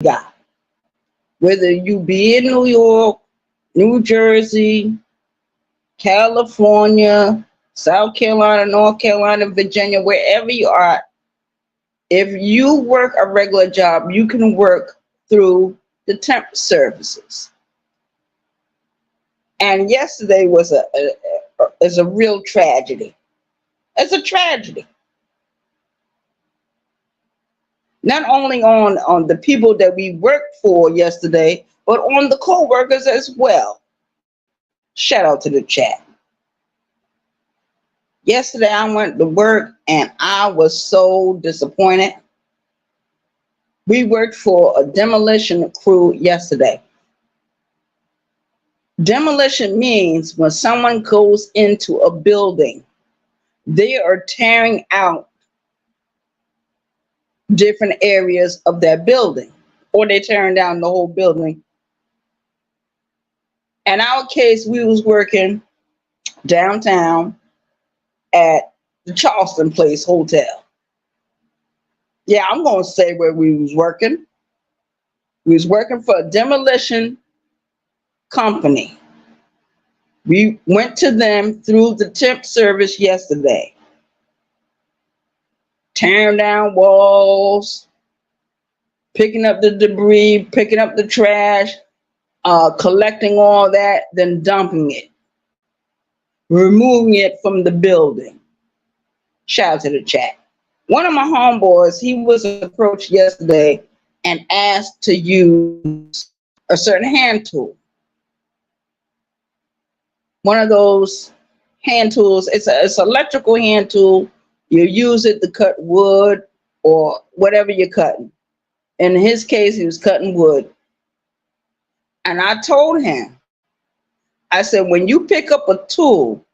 got. Whether you be in New York, New Jersey, California, South Carolina, North Carolina, Virginia, wherever you are, if you work a regular job, you can work through the temp services. And yesterday was is a real tragedy. It's a tragedy. Not only on the people that we worked for yesterday, but on the co-workers as well. Shout out to the chat. Yesterday I went to work and I was so disappointed. We worked for a demolition crew yesterday. Demolition means when someone goes into a building, they are tearing out different areas of that building, or they're tearing down the whole building. In our case, we was working downtown at the Charleston Place Hotel. Yeah, I'm going to say where we was working. We was working for a demolition company. We went to them through the temp service yesterday. Tearing down walls, picking up the debris, picking up the trash, collecting all that, then dumping it, removing it from the building. Shout out to the chat. One of my homeboys, he was approached yesterday and asked to use a certain hand tool. One of those hand tools, it's an electrical hand tool. You use it to cut wood or whatever you're cutting. In his case, he was cutting wood. And I told him, I said, when you pick up a tool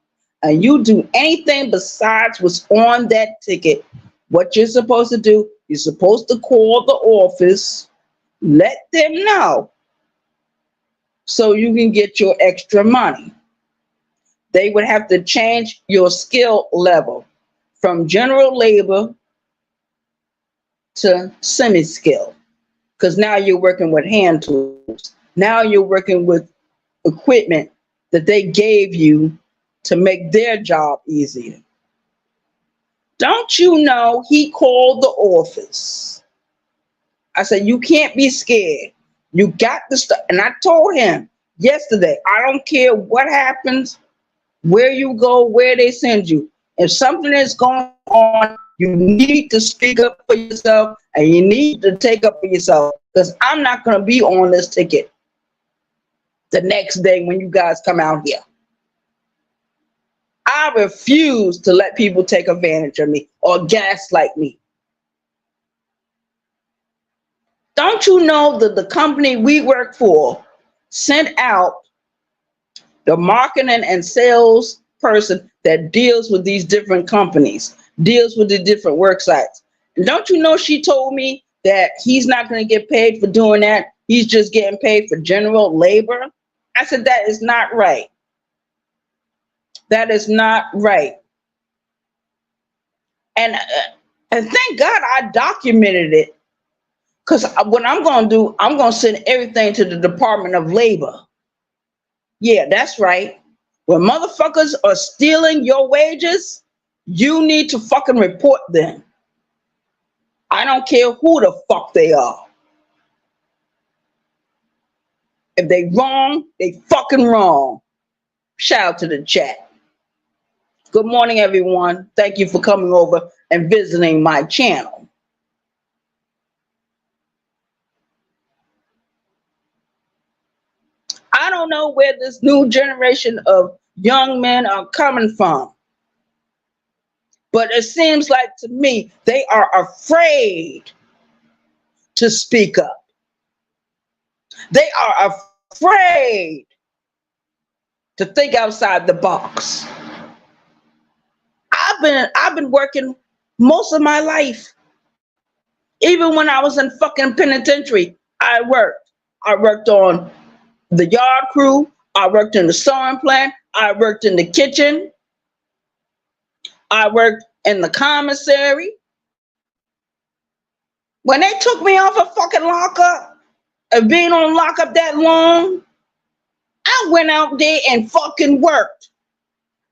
and you do anything besides what's on that ticket, what you're supposed to do, you're supposed to call the office, let them know so you can get your extra money. They would have to change your skill level from general labor to semi-skill, because now you're working with hand tools. Now you're working with equipment that they gave you to make their job easier. Don't you know he called the office? I said, you can't be scared. You got to start. And I told him yesterday, I don't care what happens, where you go, where they send you. If something is going on, you need to speak up for yourself and you need to take up for yourself, because I'm not going to be on this ticket the next day when you guys come out here. I refuse to let people take advantage of me or gaslight me. Don't you know that the company we work for sent out the marketing and sales person that deals with these different companies, deals with the different work sites? And don't you know she told me that he's not going to get paid for doing that. He's just getting paid for general labor. I said, that is not right. That is not right. And thank God I documented it, because what I'm going to do, I'm going to send everything to the Department of Labor. Yeah, that's right. When motherfuckers are stealing your wages, you need to fucking report them. I don't care who the fuck they are. If they wrong, they fucking wrong. Shout out to the chat. Good morning, everyone. Thank you for coming over and visiting my channel. I don't know where this new generation of young men are coming from, but it seems like to me they are afraid to speak up. They are afraid to think outside the box. I've been working most of my life. Even when I was in fucking penitentiary, I worked. I worked on the yard crew. I worked in the sewing plant. I worked in the kitchen. I worked in the commissary. When they took me off a fucking locker, of being on lockup that long, I went out there and fucking worked.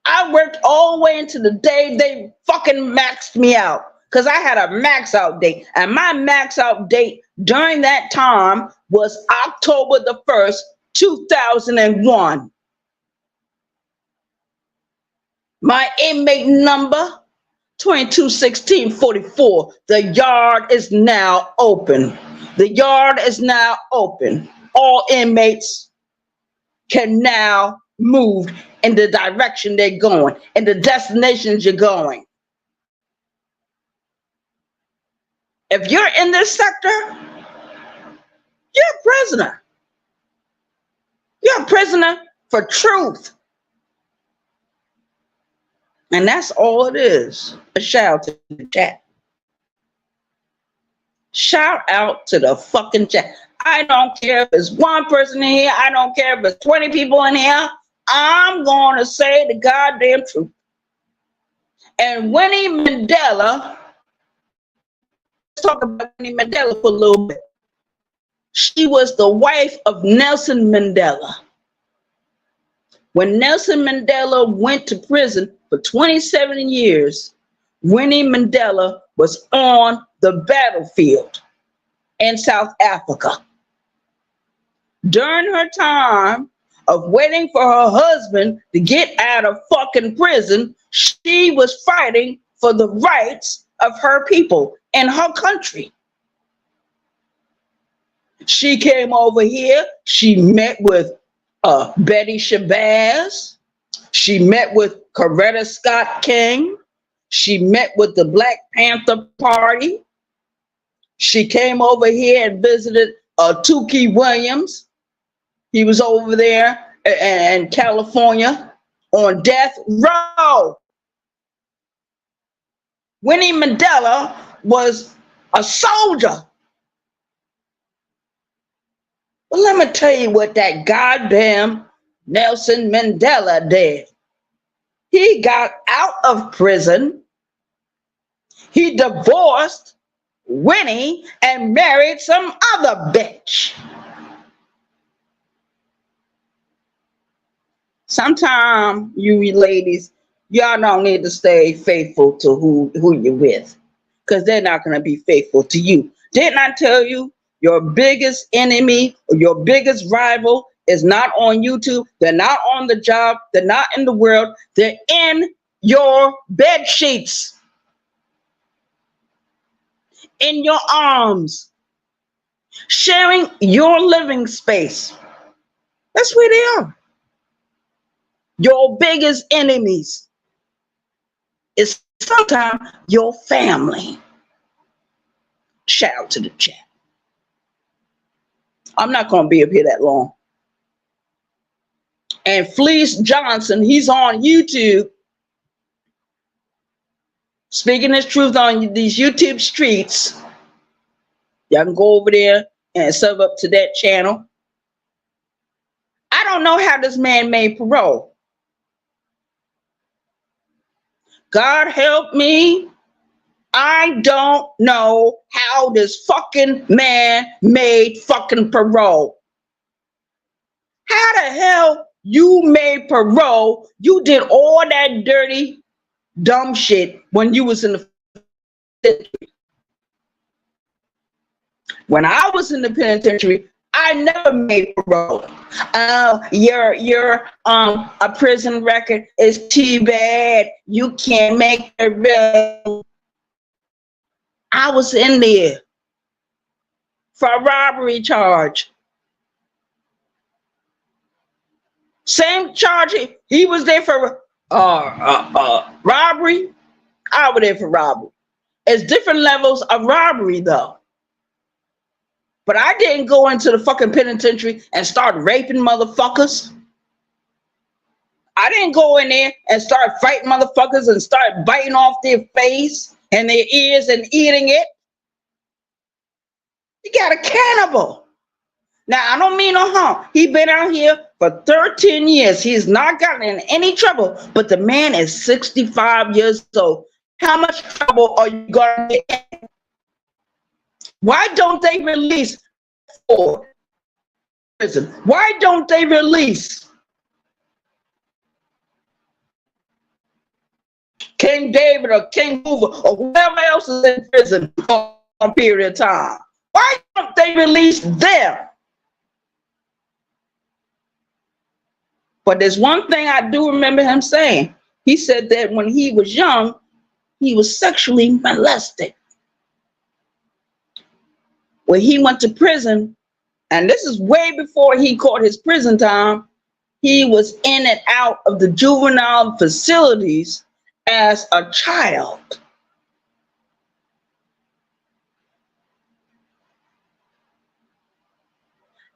I worked all the way into the day they fucking maxed me out. Because I had a max out date. And my max out date during that time was October the 1st, 2001. My inmate number, 221644. The yard is now open. The yard is now open. All inmates can now move in the direction they're going, in the destinations you're going. If you're in this sector, you're a prisoner. You're a prisoner for truth. And that's all it is. A shout out to the chat. Shout out to the fucking chat. I don't care if it's one person in here. I don't care if it's 20 people in here. I'm going to say the goddamn truth. And Winnie Mandela, let's talk about Winnie Mandela for a little bit. She was the wife of Nelson Mandela. When Nelson Mandela went to prison for 27 years, Winnie Mandela was on the battlefield in South Africa. During her time of waiting for her husband to get out of fucking prison, she was fighting for the rights of her people in her country. She came over here. She met with Betty Shabazz. She met with Coretta Scott King. She met with the Black Panther Party. She came over here and visited Tookie Williams. He was over there in California on death row. Winnie Mandela was a soldier. But let me tell you what that goddamn Nelson Mandela did. He got out of prison. He divorced Winnie and married some other bitch. Sometimes you ladies, y'all don't need to stay faithful to who you're with, because they're not going to be faithful to you. Didn't I tell you your biggest enemy or your biggest rival is not on YouTube? They're not on the job. They're not in the world. They're in your bed sheets, in your arms, sharing your living space. That's where they are. Your biggest enemies is sometimes your family. Shout out to the chat. I'm not going to be up here that long. And Fleece Johnson, he's on YouTube, speaking his truth on these YouTube streets. Y'all can go over there and sub up to that channel. I don't know how this man made parole. God help me. I don't know how this fucking man made fucking parole. How the hell you made parole? You did all that dirty, dumb shit when you was in the penitentiary. When I was in the penitentiary, I never made parole. Your a prison record is too bad. You can't make a bill. I was in there for a robbery charge. Same charge. He was there for robbery. I was there for robbery. It's different levels of robbery though. But I didn't go into the fucking penitentiary and start raping motherfuckers. I didn't go in there and start fighting motherfuckers and start biting off their face and their ears and eating it. You got a cannibal. Now, I don't mean no harm. He been out here for 13 years. He's not gotten in any trouble, but the man is 65 years old. How much trouble are you going to get in? Why don't they release for prison? Why don't they release King David or King Hoover or whoever else is in prison for a period of time? Why don't they release them? But there's one thing I do remember him saying. He said that when he was young, he was sexually molested. When he went to prison, and this is way before he caught his prison time, he was in and out of the juvenile facilities as a child.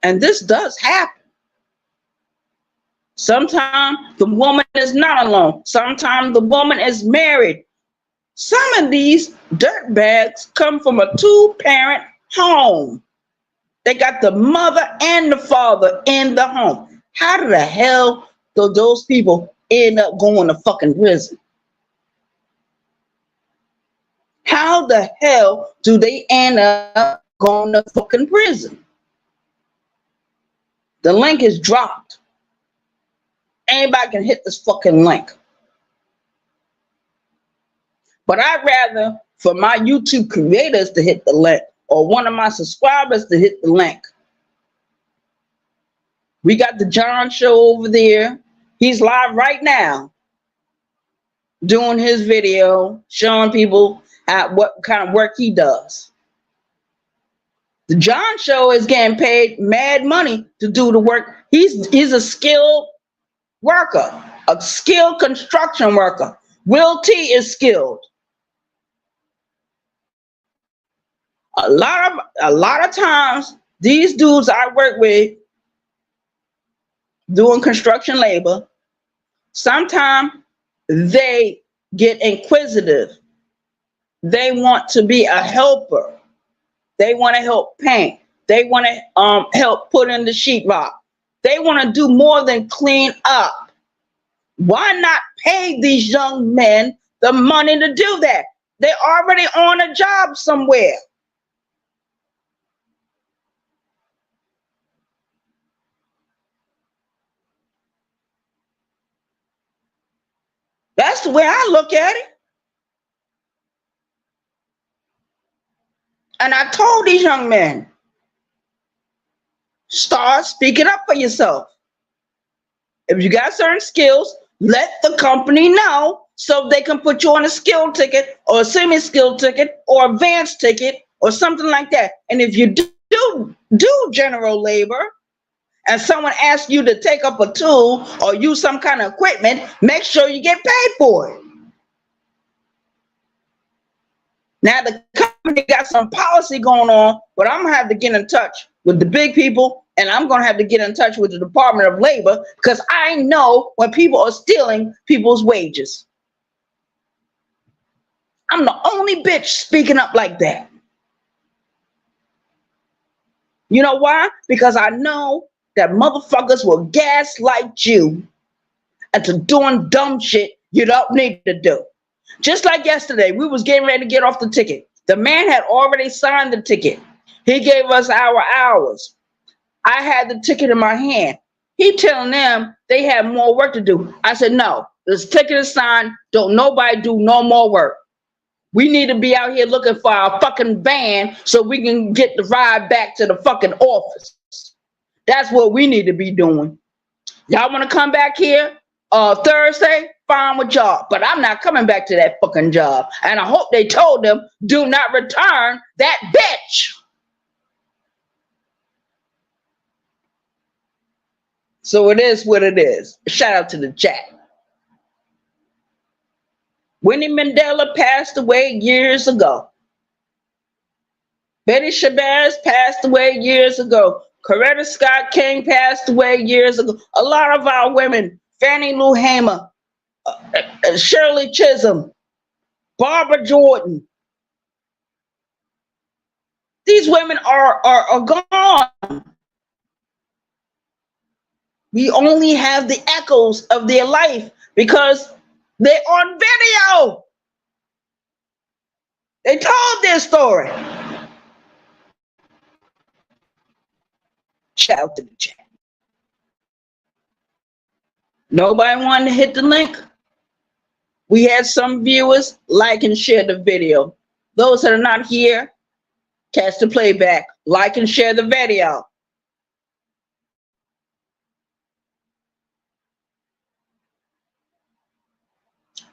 And this does happen. Sometimes the woman is not alone. Sometimes the woman is married. Some of these dirtbags come from a two-parent home. They got the mother and the father in the home. How the hell do those people end up going to fucking prison? How the hell do they end up going to fucking prison? The link is dropped. Anybody can hit this fucking link. But I'd rather for my YouTube creators to hit the link or one of my subscribers to hit the link. We got the John Show over there. He's live right now doing his video, showing people what kind of work he does. The John Show is getting paid mad money to do the work. He's a skilled worker, a skilled construction worker. Will T is skilled. A lot of times, these dudes I work with doing construction labor, sometimes they get inquisitive. They want to be a helper. They want to help paint. They want to help put in the sheetrock. They want to do more than clean up. Why not pay these young men the money to do that? They're already on a job somewhere. That's the way I look at it. And I told these young men, start speaking up for yourself. If you got certain skills, let the company know so they can put you on a skill ticket or a semi-skill ticket or advanced ticket or something like that. And if you do general labor and someone asks you to take up a tool or use some kind of equipment, make sure you get paid for it. Now the company got some policy going on, but I'm gonna have to get in touch with the big people, and I'm gonna have to get in touch with the Department of Labor, because I know when people are stealing people's wages. I'm the only bitch speaking up like that. You know why? Because I know that motherfuckers will gaslight you into doing dumb shit you don't need to do. Just like yesterday, we was getting ready to get off the ticket. The man had already signed the ticket. He gave us our hours. I had the ticket in my hand. He telling them they have more work to do. I said, no, this ticket is signed. Don't nobody do no more work. We need to be out here looking for our fucking van so we can get the ride back to the fucking office. That's what we need to be doing. Y'all want to come back here Thursday? Fine with y'all, but I'm not coming back to that fucking job. And I hope they told them, do not return that bitch. So it is what it is. Shout out to the chat. Winnie Mandela passed away years ago. Betty Shabazz passed away years ago. Coretta Scott King passed away years ago. A lot of our women, Fannie Lou Hamer, Shirley Chisholm, Barbara Jordan. These women are gone. We only have the echoes of their life because they're on video. They told their story. Shout out to the chat. Nobody wanted to hit the link. We had some viewers like and share the video. Those that are not here, catch the playback. Like and share the video.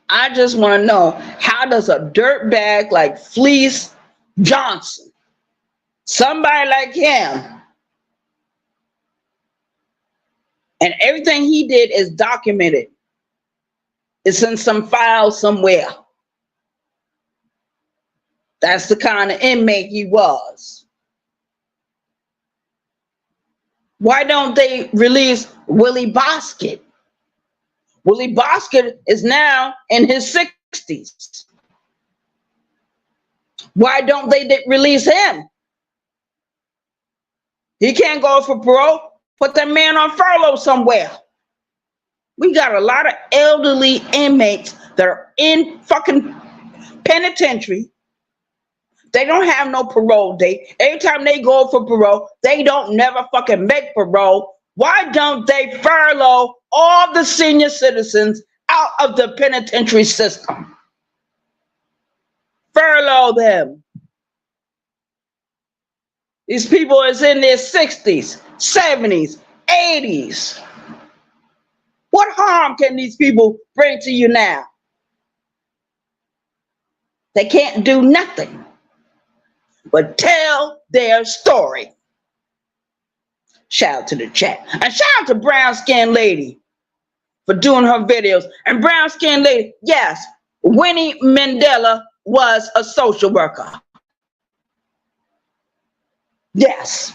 I just want to know, how does a dirtbag like Fleece Johnson, somebody like him, and everything he did is documented. It's in some file somewhere. That's the kind of inmate he was. Why don't they release Willie Bosket? Willie Bosket is now in his 60s. Why don't they release him? He can't go for parole. Put that man on furlough somewhere. We got a lot of elderly inmates that are in fucking penitentiary. They don't have no parole date. Every time they go for parole, they don't never fucking make parole. Why don't they furlough all the senior citizens out of the penitentiary system? Furlough them. These people is in their 60s, 70s, 80s. What harm can these people bring to you now? They can't do nothing but tell their story. Shout out to the chat. And shout out to Brown Skin Lady for doing her videos. And Brown Skin Lady, yes, Winnie Mandela was a social worker. Yes.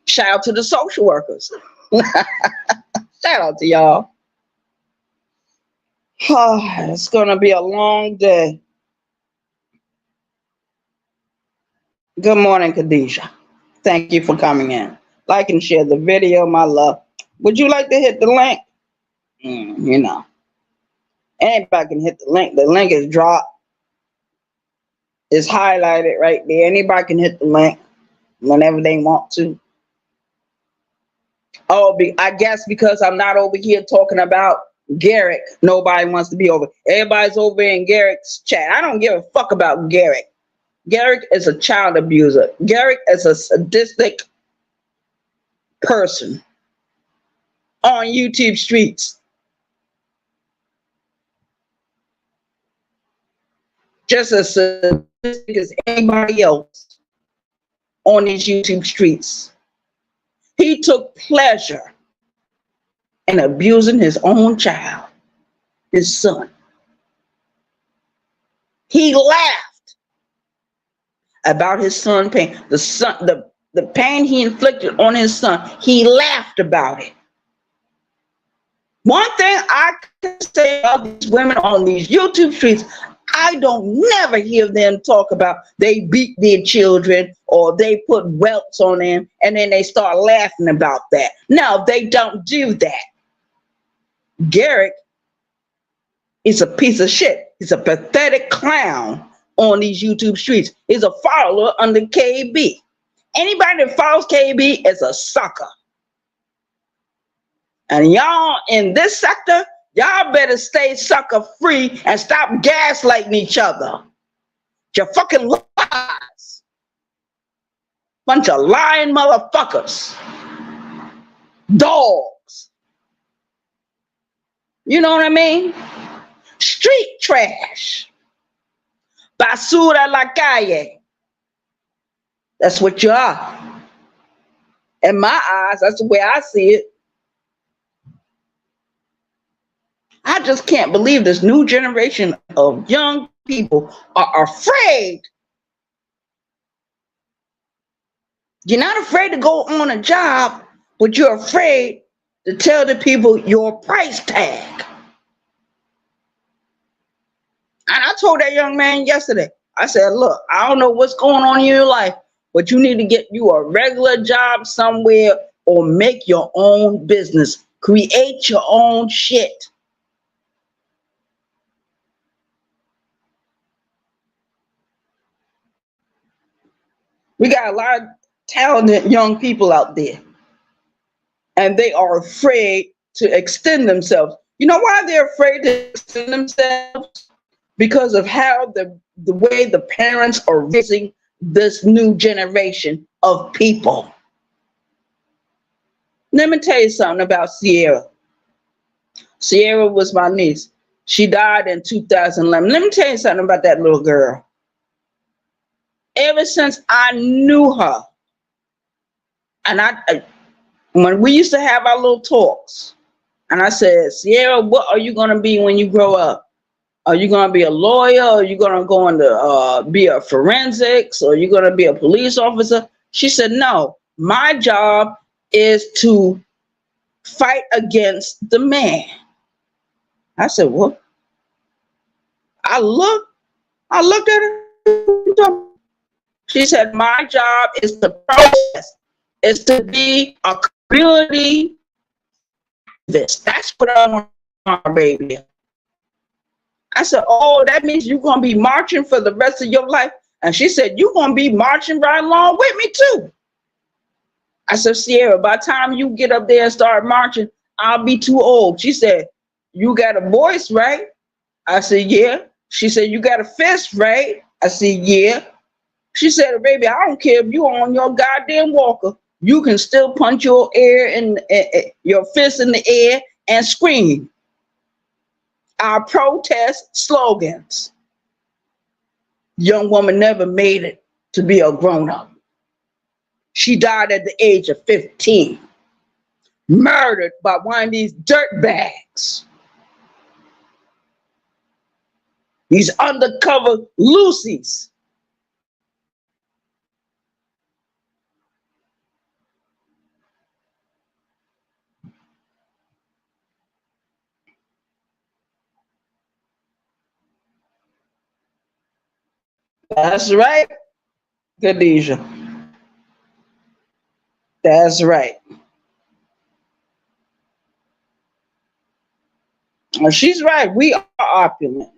Shout out to the social workers. Shout out to y'all. Oh, it's going to be a long day. Good morning, Khadijah. Thank you for coming in. Like and share the video, my love. Would you like to hit the link? You know, anybody can hit the link. The link is dropped. It's highlighted right there. Anybody can hit the link whenever they want to. Oh, I guess because I'm not over here talking about Garrick, nobody wants to be over. Everybody's over in Garrick's chat. I don't give a fuck about Garrick. Garrick is a child abuser. Garrick is a sadistic person on YouTube streets. Just as sadistic as anybody else on these YouTube streets. He took pleasure in abusing his own child, his son. He laughed about his son pain. The pain he inflicted on his son, he laughed about it. One thing I can say about these women on these YouTube streets, I don't never hear them talk about they beat their children or they put welts on them and then they start laughing about that. No, they don't do that. Garrick is a piece of shit. He's a pathetic clown on these YouTube streets. He's a follower under KB. Anybody that follows KB is a sucker. And y'all in this sector, y'all better stay sucker free and stop gaslighting each other. You're fucking lies. Bunch of lying motherfuckers. Dogs. You know what I mean? Street trash. Basura la calle. That's what you are. In my eyes, that's the way I see it. I just can't believe this new generation of young people are afraid. You're not afraid to go on a job, but you're afraid to tell the people your price tag. And I told that young man yesterday, I said, look, I don't know what's going on in your life, but you need to get you a regular job somewhere or make your own business. Create your own shit. We got a lot of talented young people out there, and they are afraid to extend themselves. You know why they're afraid to extend themselves? Because of how the way the parents are raising this new generation of people. Let me tell you something about Sierra. Sierra was my niece. She died in 2011. Let me tell you something about that little girl. Ever since I knew her, and when we used to have our little talks, and I said, Sierra, what are you going to be when you grow up? Are you going to be a lawyer? Are you going to go into be a forensics? Or are you going to be a police officer? She said, no, my job is to fight against the man. I said, what? I looked at her. She said, my job is to protest, is to be a community activist. That's what I want in Arabia. I said, oh, that means you're going to be marching for the rest of your life. And she said, you're going to be marching right along with me too. I said, Sierra, by the time you get up there and start marching, I'll be too old. She said, you got a voice, right? I said, yeah. She said, you got a fist, right? I said, yeah. She said, baby, I don't care if you're on your goddamn walker. You can still punch your air in your fist in the air and scream our protest slogans. Young woman never made it to be a grown-up. She died at the age of 15, murdered by one of these dirtbags. These undercover Lucy's. That's right, Khadijah. That's right. She's right. We are opulent.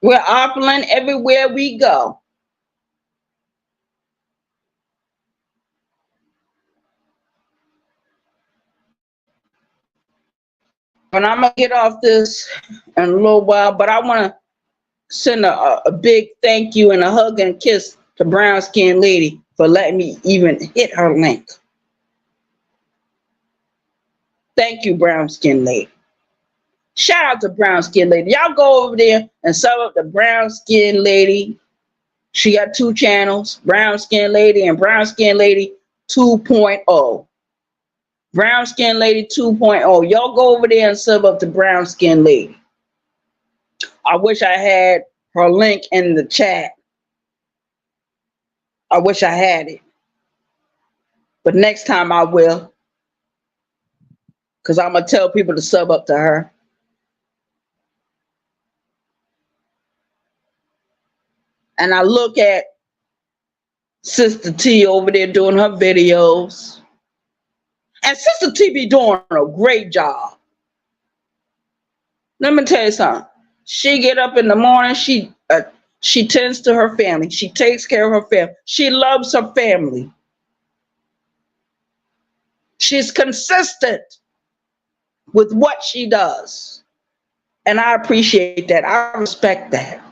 We're opulent everywhere we go. And I'm going to get off this in a little while, but I want to send a big thank you and a hug and a kiss to Brown Skin Lady for letting me even hit her link. Thank you, Brown Skin Lady. Shout out to Brown Skin Lady. Y'all go over there and sub up the Brown Skin Lady. She got 2 channels, Brown Skin Lady and Brown Skin Lady 2.0. Brown Skin Lady 2.0. Y'all go over there and sub up to Brown Skin Lady. I wish I had her link in the chat. I wish I had it. But next time I will. Because I'm going to tell people to sub up to her. And I look at Sister T over there doing her videos. And Sister T be doing a great job. Let me tell you something. She get up in the morning. She tends to her family. She takes care of her family. She loves her family. She's consistent with what she does. And I appreciate that. I respect that.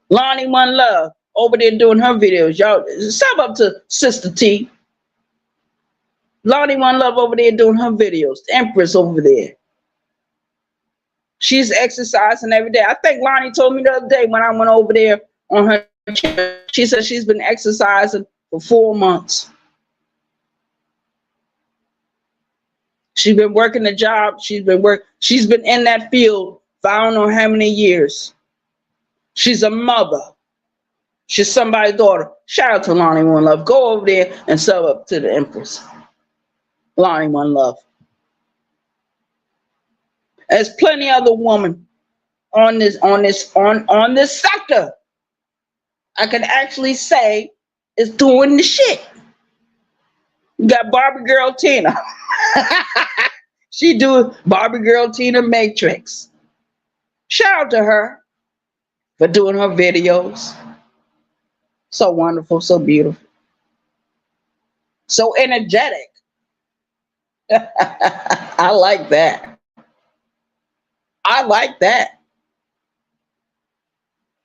Lonnie One Love over there doing her videos. Y'all sub up to Sister T. Lonnie One Love over there doing her videos. The Empress over there. She's exercising every day. I think Lonnie told me the other day when I went over there on her channel, she said she's been exercising for 4 months. She's been working the job. She's been in that field for I don't know how many years. She's a mother. She's somebody's daughter. Shout out to Lonnie One Love. Go over there and sub up to the Empress. Lonnie One Love. There's plenty other women on this sector. I can actually say is doing the shit. You got Barbie Girl Tina. She do Barbie Girl Tina Matrix. Shout out to her. for doing her videos. So wonderful, so beautiful, so energetic. I like that. I like that.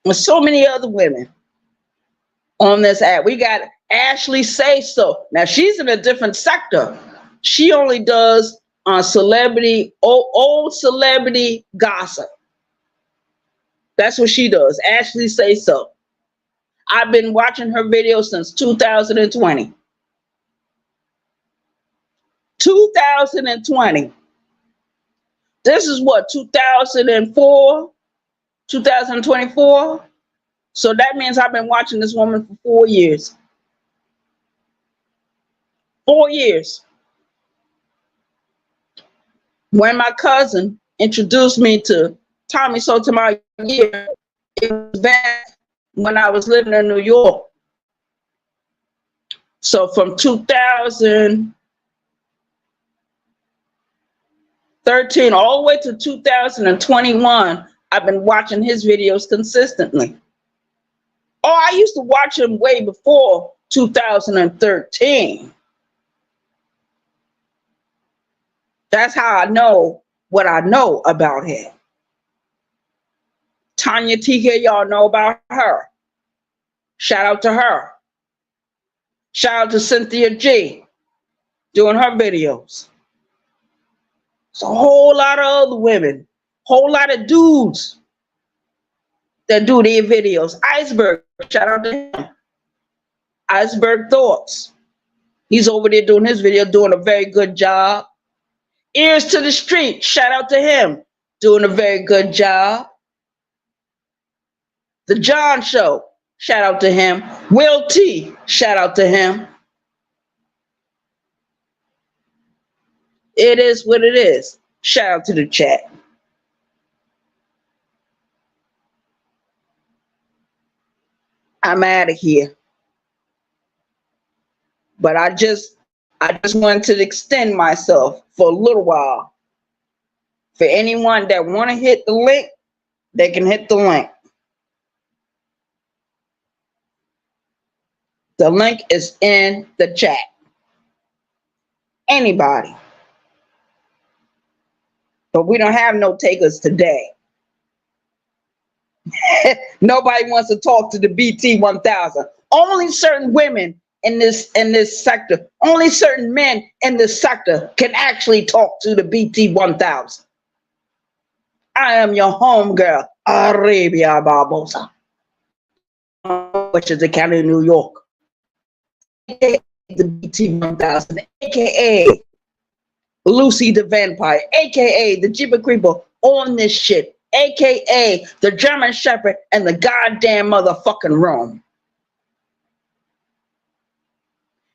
There's so many other women on this app. We got Ashley Say So. Now she's in a different sector. She only does celebrity, old celebrity gossip. That's what she does. Ashley Say So. I've been watching her videos since 2020. 2020. This is what, 2004, 2024? So that means I've been watching this woman for 4 years. 4 years. When my cousin introduced me to Tommy Sotomayor, it was back when I was living in New York. So from 2013 all the way to 2021, I've been watching his videos consistently. Oh, I used to watch him way before 2013. That's how I know what I know about him. Tanya TK, y'all know about her. Shout out to her. Shout out to Cynthia G doing her videos. It's a whole lot of other women, whole lot of dudes that do their videos. Iceberg, shout out to him. Iceberg Thoughts. He's over there doing his video, doing a very good job. Ears to the Street, shout out to him, doing a very good job. The John Show, shout out to him. Will T, shout out to him. It is what it is. Shout out to the chat. I'm out of here. But I just wanted to extend myself for a little while. For anyone that want to hit the link, they can hit the link. The link is in the chat. Anybody. But we don't have no takers today. Nobody wants to talk to the BT 1000. Only certain women in this sector, only certain men in this sector can actually talk to the BT 1000. I am your home girl, Arabia Barbosa, which is the county of New York, aka the BT 1000, aka Lucy the Vampire, aka the Jeepers Creeper on this shit, aka the German Shepherd and the goddamn motherfucking Rome.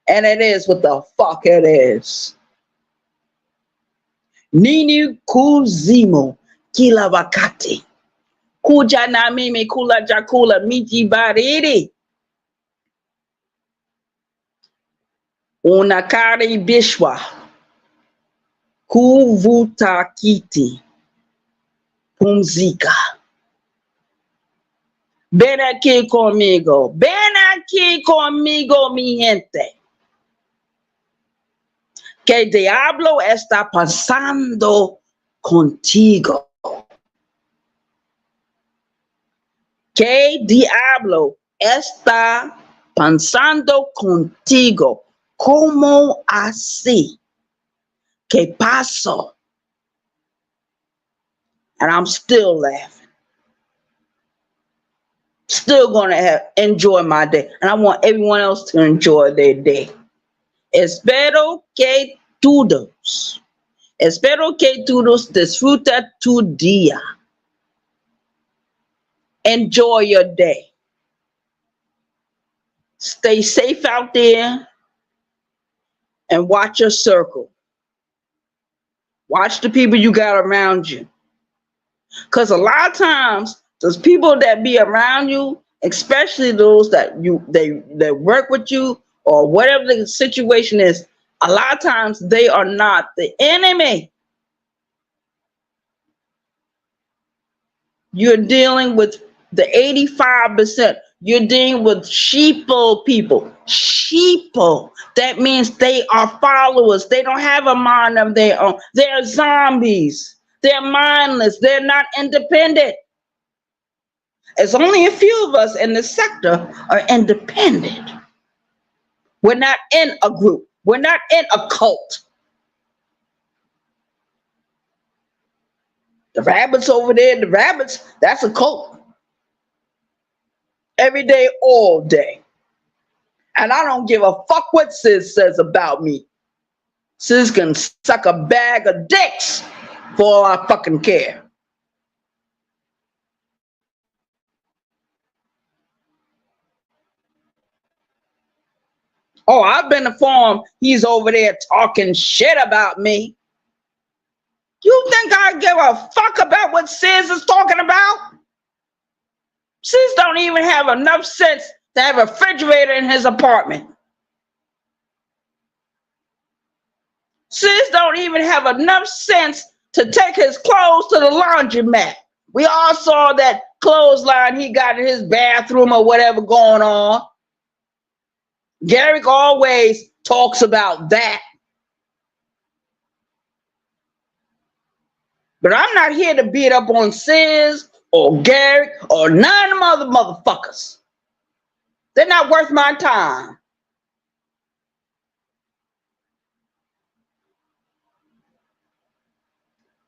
And it is what the fuck it is. Nini Kuzimo Kila Wakati. Kuja na mimi kula jakula miji baridi. Unakaribishwa kuvuta kiti. Pumzika. Ven aquí conmigo. Ven aquí conmigo, mi gente. Que Diablo está pasando contigo. Que Diablo está pasando contigo. ¿Cómo así? ¿Qué pasó? And I'm still laughing. Still gonna enjoy my day. And I want everyone else to enjoy their day. Espero que todos disfruta tu día. Enjoy your day. Stay safe out there and watch your circle. Watch the people you got around you. Because a lot of times, those people that be around you, especially those that they work with you or whatever the situation is, a lot of times they are not the enemy. You're dealing with The 85%, you're dealing with sheeple people. Sheeple. That means they are followers. They don't have a mind of their own. They're zombies. They're mindless. They're not independent. It's only a few of us in the sector are independent. We're not in a group. We're not in a cult. The rabbits over there, the rabbits, that's a cult. Every day, all day. And I don't give a fuck what Sis says about me. Sis can suck a bag of dicks for all I fucking care. Oh, I've been informed he's over there talking shit about me. You think I give a fuck about what Sis is talking about? Sis don't even have enough sense to have a refrigerator in his apartment. Sis don't even have enough sense to take his clothes to the laundromat. We all saw that clothesline he got in his bathroom or whatever going on. Garrick always talks about that. But I'm not here to beat up on Sis or Garrick or none of them other motherfuckers. They're not worth my time.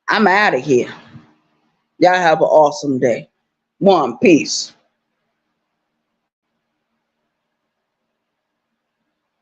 I'm out of here. Y'all have an awesome day. One, peace.